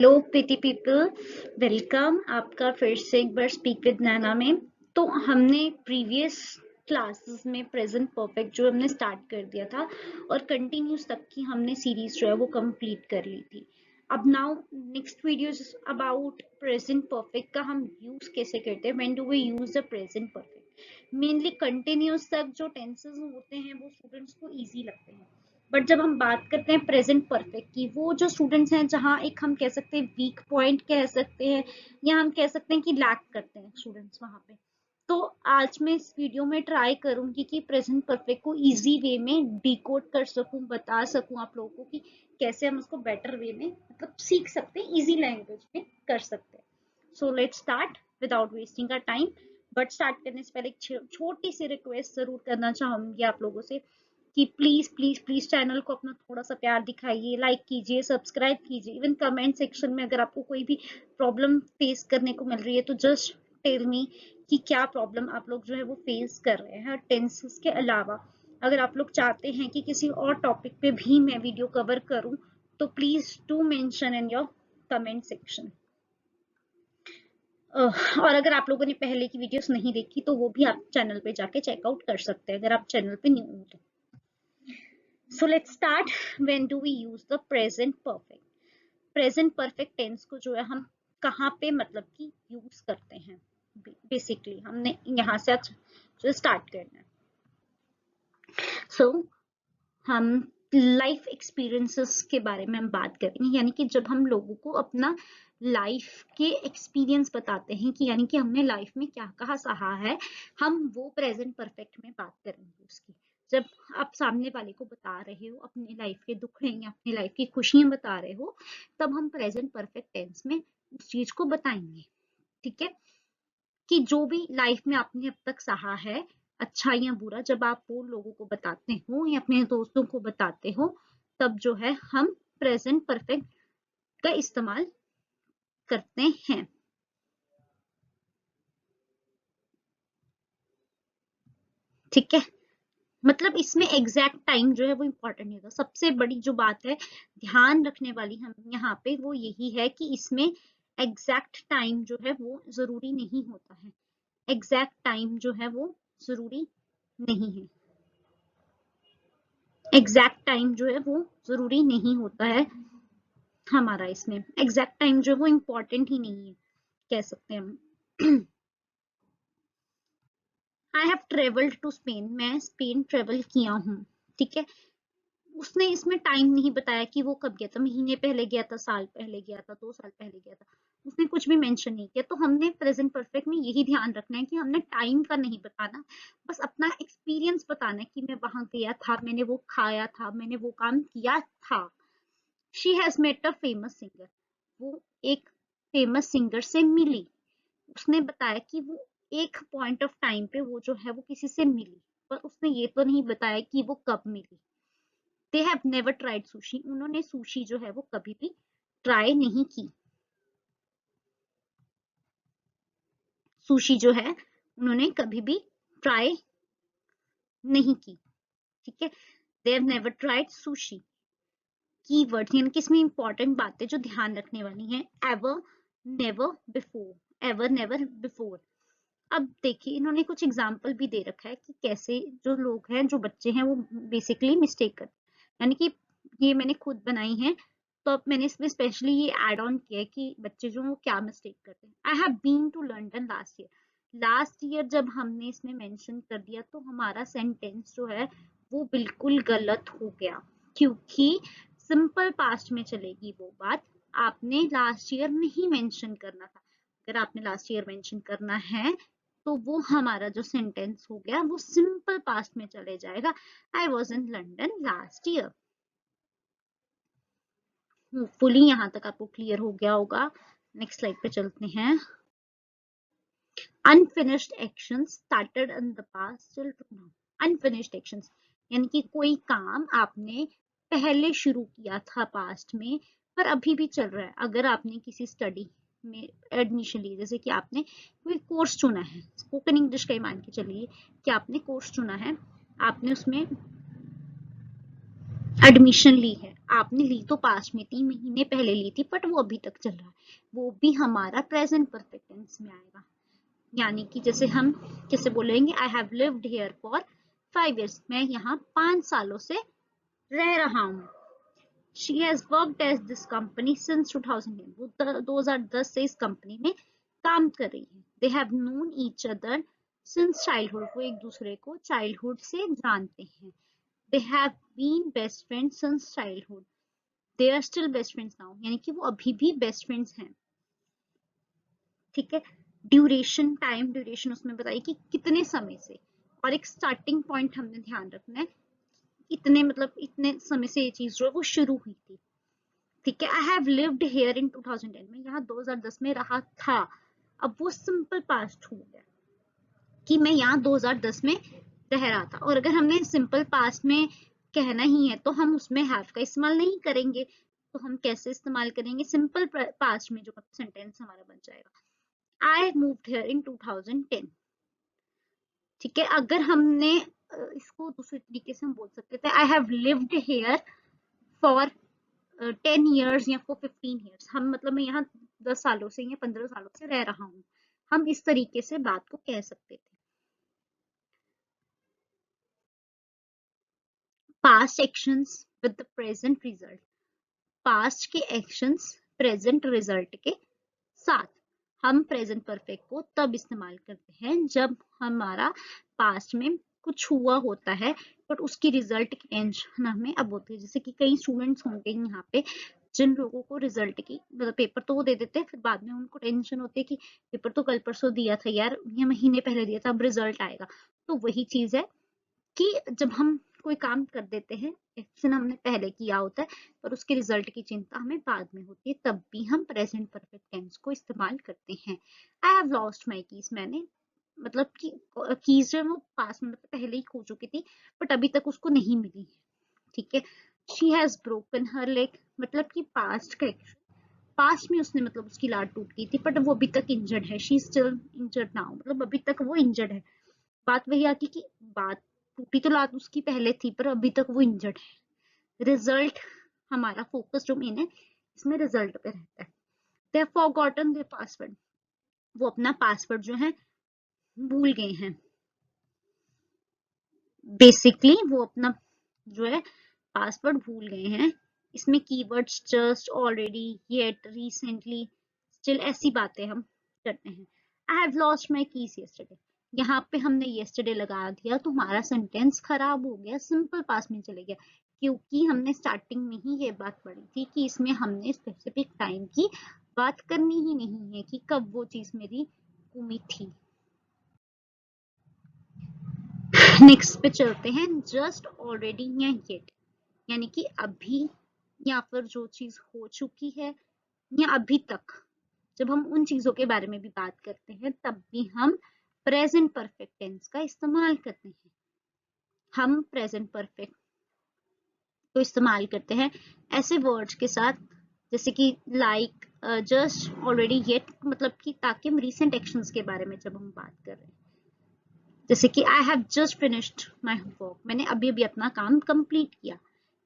Hello प्रीति people, welcome आपका फिर से एक बार स्पीक विद नैना में। तो हमने प्रीवियस क्लासेस में प्रेजेंट परफेक्ट जो हमने स्टार्ट कर दिया था और कंटिन्यूस तक की हमने सीरीज जो है वो कंप्लीट कर ली थी। अब now next video is about present perfect का हम यूज कैसे करते हैं, when do we use the present perfect. Mainly continuous तक जो टेंसेस होते हैं वो स्टूडेंट्स को इजी लगते हैं, बट जब हम बात करते हैं प्रेजेंट परफेक्ट की, वो जो स्टूडेंट्स हैं जहाँ एक हम कह सकते हैं वीक पॉइंट कह सकते हैं या हम कह सकते हैं कि लैक करते हैं स्टूडेंट्स वहां पे। तो आज मैं इस वीडियो में ट्राई करूंगी कि प्रेजेंट परफेक्ट को इजी वे में डिकोड कर सकूं, बता सकूं आप लोगों को कि कैसे हम उसको बेटर वे में मतलब सीख सकते हैं, इजी लैंग्वेज में कर सकते हैं। So let's start without wasting our time. But start करने से पहले एक छोटी सी रिक्वेस्ट जरूर करना चाहूंगी आप लोगों से कि प्लीज प्लीज प्लीज चैनल को अपना थोड़ा सा प्यार दिखाइए, लाइक कीजिए, सब्सक्राइब कीजिए। इवन कमेंट सेक्शन में अगर आपको कोई भी प्रॉब्लम फेस करने को मिल रही है तो जस्ट टेल मी कि क्या प्रॉब्लम आप लोग जो है वो फेस कर रहे हैं टेंसेस के अलावा। अगर आप लोग चाहते हैं कि किसी और टॉपिक पे भी मैं वीडियो कवर करूं तो please do mention in your comment section. और अगर आप लोगों ने पहले की वीडियोस नहीं देखी तो वो भी आप चैनल पे जाके चेकआउट कर सकते हैं अगर आप चैनल पे न्यू हो तो। So let's start. When do we use the present perfect? Present perfect tense को जो है हम कहाँ पे मतलब कि यूज करते हैं, बेसिकली हमने यहाँ से आज जो स्टार्ट करना है। So हम लाइफ एक्सपीरियंसेस के बारे में हम बात करेंगे, यानी कि जब हम लोगों को अपना लाइफ के एक्सपीरियंस बताते हैं कि यानी कि हमने लाइफ में क्या कहा सहा है, हम वो प्रेजेंट परफेक्ट में बात करेंगे उसकी। जब आप सामने वाले को बता रहे हो अपने लाइफ के दुख हैं या अपनी लाइफ की खुशियां बता रहे हो, तब हम प्रेजेंट परफेक्ट टेंस में उस चीज को बताएंगे। ठीक है, कि जो भी लाइफ में आपने अब तक सहा है, अच्छा या बुरा, जब आप वो लोगों को बताते हो या अपने दोस्तों को बताते हो, तब जो है हम प्रेजेंट परफेक्ट का इस्तेमाल करते हैं। ठीक है, मतलब इसमें एग्जैक्ट टाइम जो है वो इम्पोर्टेंट नहीं होता। सबसे बड़ी जो बात है ध्यान रखने वाली हम यहाँ पे वो यही है कि इसमें एग्जैक्ट टाइम जो है वो जरूरी नहीं होता है। एग्जैक्ट टाइम जो है वो जरूरी नहीं है। एग्जैक्ट टाइम जो है वो जरूरी नहीं होता है हमारा। इसमें एग्जैक्ट टाइम जो है वो इम्पोर्टेंट ही नहीं है, कह सकते हैं हम। I have travelled to Spain, मैं स्पेन ट्रेवल किया हूँ। ठीक है, उसने इसमें टाइम नहीं बताया कि वो कब गया था, महीने पहले गया था, साल पहले गया था, 2 साल पहले गया था, उसने कुछ भी मेंशन नहीं किया। तो हमने प्रेजेंट परफेक्ट में यही ध्यान रखना है कि हमने टाइम का नहीं बताना, बस अपना एक्सपीरियंस बताना है कि मैं वहां गया था, मैंने वो खाया था, मैंने वो काम किया था। She has met a famous singer, वो एक फेमस सिंगर से मिली। उसने बताया कि वो एक पॉइंट ऑफ टाइम पे वो जो है वो किसी से मिली, पर उसने ये तो नहीं बताया कि वो कब मिली। They have never tried sushi, उन्होंने सुशी जो है वो कभी भी ट्राई नहीं की। सुशी जो है उन्होंने कभी भी ट्राई नहीं की। ठीक है, they have never tried sushi. Keyword यानी कि इसमें इंपॉर्टेंट बातें जो ध्यान रखने वाली हैं, ever, never before, ever never before. अब देखिए इन्होंने कुछ एग्जाम्पल भी दे रखा है कि कैसे जो लोग हैं, जो बच्चे हैं, वो बेसिकली मिस्टेक करते हैं। यानी कि ये मैंने खुद बनाई है, तो अब मैंने इसमें स्पेशली ये ऐड ऑन किया है कि बच्चे जो हैं वो क्या मिस्टेक करते हैं। I have been to London last year, last year जब हमने इसमें मेंशन कर दिया तो हमारा सेंटेंस जो है वो बिल्कुल गलत हो गया, क्योंकि सिंपल पास्ट में चलेगी वो बात। आपने लास्ट ईयर नहीं मेंशन करना था। अगर आपने लास्ट ईयर मेंशन करना है तो वो हमारा जो सेंटेंस हो गया वो सिंपल पास्ट में चले जाएगा। I was in London last year. Hopefully यहाँ तक आपको क्लियर हो गया होगा। नेक्स्ट स्लाइड पे चलते हैं। Unfinished actions started in the past till now. Unfinished actions यानी कि कोई काम आपने पहले शुरू किया था पास्ट में पर अभी भी चल रहा है। अगर आपने किसी स्टडी में एडमिशन ली, जैसे कि आपने कोई कोर्स चुना है, स्पोकन इंग्लिश का ही मान के चलिए कि आपने कोर्स चुना है, आपने उसमें एडमिशन ली है, आपने ली तो पास्ट में 3 महीने पहले ली थी, बट वो अभी तक चल रहा है, वो भी हमारा प्रेजेंट परफेक्ट टेंस में आएगा। यानी कि जैसे हम कैसे बोलेंगे, I have lived here for 5 years, मैं यहाँ 5 सालों से रह रहा हूँ। She has worked as this company since 2010, वो 2010 से इस कंपनी में काम कर रही है। They have known each other since childhood, वो एक दूसरे को चाइल्डहुड से जानते हैं। They have been best friends since childhood, they are still best friends now, यानी कि वो अभी भी बेस्ट फ्रेंड्स हैं। ठीक है, ड्यूरेशन, टाइम ड्यूरेशन उसमें बताइए कि कितने समय से, और एक स्टार्टिंग पॉइंट हमने ध्यान रखना है, इतने मतलब इतने समय से ये चीज जो है वो शुरू हुई थी। ठीक है, I have lived here in 2010, में यहाँ 2010 में रहा था, अब वो सिंपल पास्ट हो गया कि मैं यहाँ 2010 में रह रहा था। और अगर हमने सिंपल पास्ट में कहना ही है तो हम उसमें हैव का इस्तेमाल नहीं करेंगे, तो हम कैसे इस्तेमाल करेंगे, सिंपल पास्ट में जो सेंटेंस हमारा बन जाएगा, आई मूव्ड हियर इन 2010। ठीक है, अगर हमने इसको दूसरे तरीके से हम बोल सकते थे, I have lived here for 10 years या फॉर 15 years, हम मतलब मैं यहाँ 10 सालों से या 15 सालों से रह रहा हूँ, हम इस तरीके से बात को कह सकते थे। Past actions with the present result, past के एक्शंस प्रेजेंट रिजल्ट के साथ, हम प्रेजेंट परफेक्ट को तब इस्तेमाल करते हैं जब हमारा पास्ट में कुछ हुआ होता है बट उसकी रिजल्ट की टेंशन हमें अब होती है। जैसे कि कई स्टूडेंट्स होंगे यहाँ पे जिन लोगों को रिजल्ट की मतलब पेपर तो वो दे देते हैं, फिर बाद में उनको टेंशन होती है कि पेपर तो कल परसों दिया था यार, ये महीने पहले दिया था, अब रिजल्ट आएगा। तो वही चीज है कि जब हम कोई काम कर देते हैं, एक्शन हमने पहले किया होता है पर उसके रिजल्ट की चिंता हमें बाद में होती है, तब भी हम प्रेजेंट परफेक्ट टेंस को इस्तेमाल करते हैं। I have lost my keys, मैंने मतलब कि कीज जो वो पास में मतलब पहले ही खो चुकी थी बट अभी तक उसको नहीं मिली। ठीक है, she has broken her leg, मतलब कि पास्ट का एक्शन, पास्ट में उसने मतलब उसकी लात टूट गई थी बट वो अभी तक इंजर्ड है, शी स्टिल इंजर्ड नाउ, मतलब अभी तक वो इंजर्ड है। बात वही आती कि बात टूटी तो लात उसकी पहले थी पर अभी तक वो इंजर्ड है। रिजल्ट, हमारा फोकस जो मेन है इसमें रिजल्ट पे रहता है। They have forgotten their password, वो अपना पासवर्ड जो है भूल गए हैं। बेसिकली वो अपना जो है पासवर्ड भूल गए हैं। इसमें keywords just, already, yet, recently, still, ऐसी बातें हम करते हैं। I have lost my keys yesterday, यहाँ पे हमने यस्टरडे लगा दिया तो हमारा सेंटेंस खराब हो गया, सिंपल पास में चले गया, क्योंकि हमने स्टार्टिंग में ही ये बात पढ़ी थी कि इसमें हमने स्पेसिफिक टाइम की बात करनी ही नहीं है कि कब वो चीज मेरी गुमी थी। नेक्स्ट पे चलते हैं, जस्ट, ऑलरेडी या येट, यानी कि अभी या फिर जो चीज हो चुकी है या अभी तक, जब हम उन चीजों के बारे में भी बात करते हैं तब भी हम प्रेजेंट परफेक्ट टेंस का इस्तेमाल करते हैं। हम प्रेजेंट परफेक्ट को इस्तेमाल करते हैं ऐसे वर्ड्स के साथ जैसे कि लाइक, जस्ट, ऑलरेडी, येट, मतलब कि ताकि हम रिसेंट एक्शंस के बारे में जब हम बात कर रहे हैं, जैसे कि I have just finished my work, मैंने अभी अभी अपना काम कंप्लीट किया।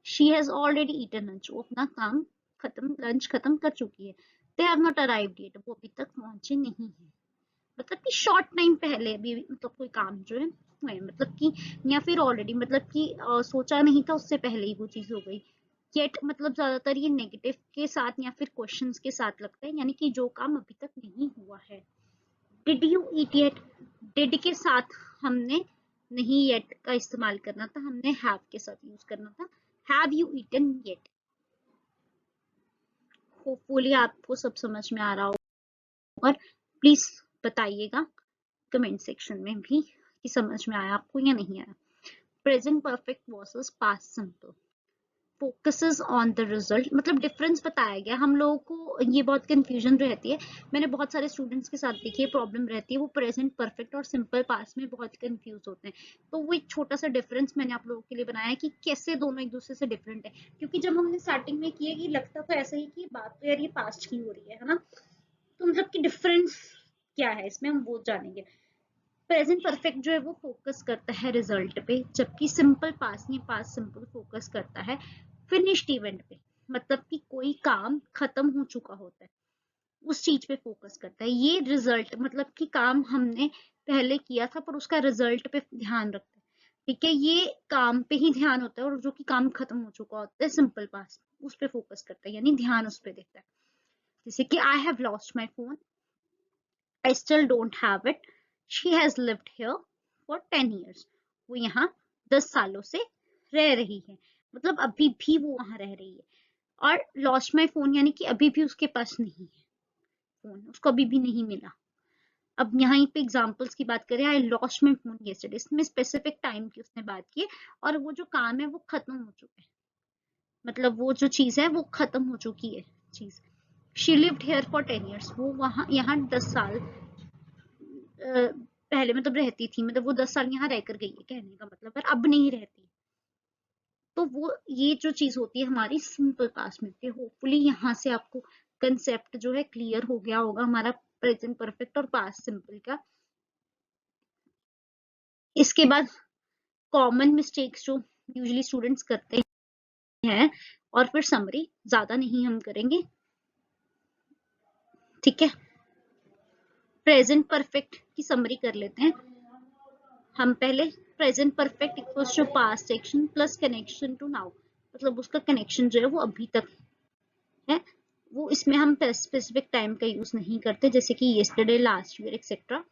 She has already eaten lunch, वो अपना काम खत्म, लंच खत्म कर चुकी है। They have not arrived yet, वो अभी तक पहुंचे नहीं है, मतलब कि शॉर्ट टाइम पहले भी मतलब कोई काम जो है मतलब कि, या फिर ऑलरेडी मतलब कि सोचा नहीं था उससे पहले ही वो चीज हो गई। येट मतलब ज्यादातर ये नेगेटिव के साथ या फिर क्वेश्चंस के साथ लगता है, यानी कि जो काम अभी तक नहीं हुआ है। Did you eat yet, did के साथ हमने नहीं येट का इस्तेमाल करना था, हमने हैव के साथ यूज करना था, have you eaten yet. Hopefully आपको सब समझ में आ रहा होगा और प्लीज बताइएगा कमेंट सेक्शन में भी कि समझ में आया आपको या नहीं आया। Present perfect versus past simple, focuses on the result, मतलब डिफरेंस बताया गया। हम लोगों को ये बहुत कंफ्यूजन रहती है, मैंने बहुत सारे स्टूडेंट्स के साथ देखी है प्रॉब्लम रहती है, वो प्रेजेंट परफेक्ट और सिंपल पास्ट में बहुत कंफ्यूज होते हैं। तो वो एक छोटा सा डिफरेंस मैंने आप लोगों के लिए बनाया है कि कैसे दोनों एक दूसरे से डिफरेंट है, क्योंकि जब हमने स्टार्टिंग में किया कि लगता तो ऐसा ही कि बात तो यार ये पास्ट की हो रही है ना, तो मतलब कि डिफरेंस क्या है इसमें हम वो जानेंगे। प्रेजेंट परफेक्ट जो है वो फोकस करता है रिजल्ट पे, जबकि सिंपल पास्ट नहीं, पास्ट सिंपल फोकस करता है फिनिश्ड इवेंट पे, मतलब कि कोई काम खत्म हो चुका होता है उस चीज पे फोकस करता है। ये रिजल्ट मतलब कि काम हमने पहले किया था पर उसका रिजल्ट पे ध्यान रखता है, ठीक है, ये काम पे ही ध्यान होता है, और जो कि काम खत्म हो चुका होता है सिंपल पास्ट उस पे फोकस करता है, यानी ध्यान उस पे देता है। जैसे कि I have lost my phone, I still don't have it, she has lived here for 10 years, वो यहाँ 10 सालों से रह रही है, मतलब अभी भी वो वहां रह रही है। और लॉस्ट माई फोन यानी कि अभी भी उसके पास नहीं है फोन, उसको अभी भी नहीं मिला। अब यहाँ पे एग्जांपल्स की बात करें, I lost my phone yesterday, इसमें स्पेसिफिक टाइम की उसने बात की है, और वो जो काम है वो खत्म हो चुका है, मतलब वो जो चीज है वो खत्म हो चुकी है चीज। She lived here for 10 years, वो वहां यहाँ 10 साल पहले मतलब रहती थी, मतलब वो 10 साल यहाँ रहकर गई है कहने का मतलब, पर अब नहीं रहती। तो वो ये जो चीज होती है हमारी सिंपल पास्ट में होती है। होपफुली यहाँ से आपको कंसेप्ट जो है क्लियर हो गया होगा हमारा प्रेजेंट परफेक्ट और पास्ट सिंपल का। इसके बाद कॉमन मिस्टेक्स जो यूजुअली स्टूडेंट्स करते हैं, और फिर समरी, ज्यादा नहीं हम करेंगे, ठीक है। प्रेजेंट परफेक्ट की समरी कर लेते हैं हम पहले। Present perfect equals to past action plus connection to now, मतलब उसका कनेक्शन जो है वो अभी तक है, वो इसमें हम स्पेसिफिक टाइम का यूज नहीं करते, जैसे कि yesterday, last year etcetera.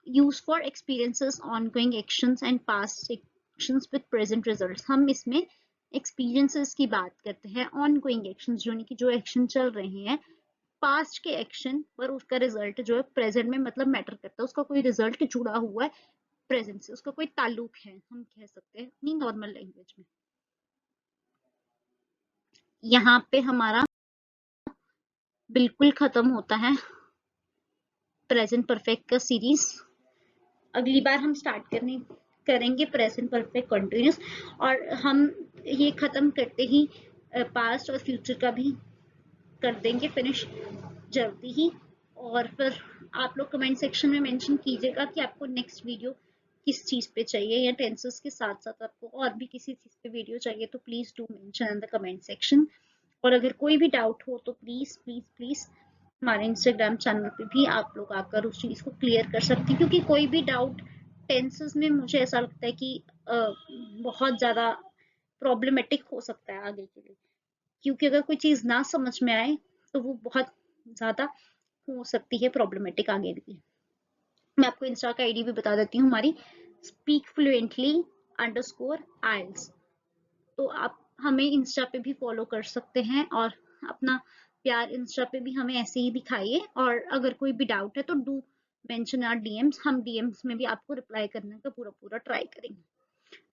Use for experiences, ongoing actions and past actions with present results, हम इसमें एक्सपीरियंसेस की बात करते हैं, ऑनगोइंग एक्शंस जो कि जो एक्शन चल रहे हैं, पास्ट के एक्शन पर उसका रिजल्ट जो है प्रेजेंट में मतलब मैटर करता है, उसका कोई रिजल्ट जुड़ा हुआ है प्रेजेंट से, उसका कोई ताल्लुक है, हम कह सकते हैं अपनी नॉर्मल लैंग्वेज में। यहाँ पे हमारा बिल्कुल खत्म होता है प्रेजेंट परफेक्ट का सीरीज। अगली बार हम स्टार्ट करेंगे प्रेजेंट परफेक्ट कंटिन्यूस, और हम ये खत्म करते ही पास्ट और फ्यूचर का भी कर देंगे फिनिश जल्दी ही। और फिर आप लोग कमेंट सेक्शन में मेंशन कीजिएगा कि आपको नेक्स्ट वीडियो किस चीज पे चाहिए, या टेंसेस के साथ साथ आपको और भी किसी चीज पे वीडियो चाहिए, तो please do mention in the comment section. और अगर कोई भी डाउट हो तो प्लीज प्लीज प्लीज हमारे इंस्टाग्राम चैनल पे भी आप लोग आकर उस चीज को क्लियर कर सकते हैं, क्योंकि कोई भी डाउट टेंसेस में मुझे ऐसा लगता है कि बहुत ज्यादा प्रॉब्लमेटिक हो सकता है आगे के लिए, क्योंकि अगर कोई चीज ना समझ में आए तो वो बहुत ज्यादा हो सकती है प्रॉब्लमेटिक आगे भी। मैं आपको इंस्टा का आईडी भी बता देती हूँ हमारी, स्पीक फ्लुएंटली अंडरस्कोर आइल्स, तो आप हमें इंस्टा पे भी फॉलो कर सकते हैं, और अपना प्यार इंस्टा पे भी हमें ऐसे ही दिखाइए। और अगर कोई भी डाउट है तो डू मेंशन आवर डीएम्स, हम डीएम्स में भी आपको रिप्लाई करने का पूरा पूरा ट्राई करेंगे।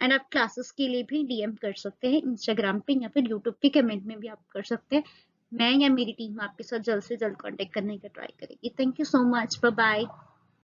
एंड आप क्लासेस के लिए भी डीएम कर सकते हैं इंस्टाग्राम पे, या फिर यूट्यूब के कमेंट में भी आप कर सकते हैं। मैं या मेरी टीम आपके साथ जल्द से जल्द कांटेक्ट करने का ट्राई करेगी। Thank you so much, bye bye.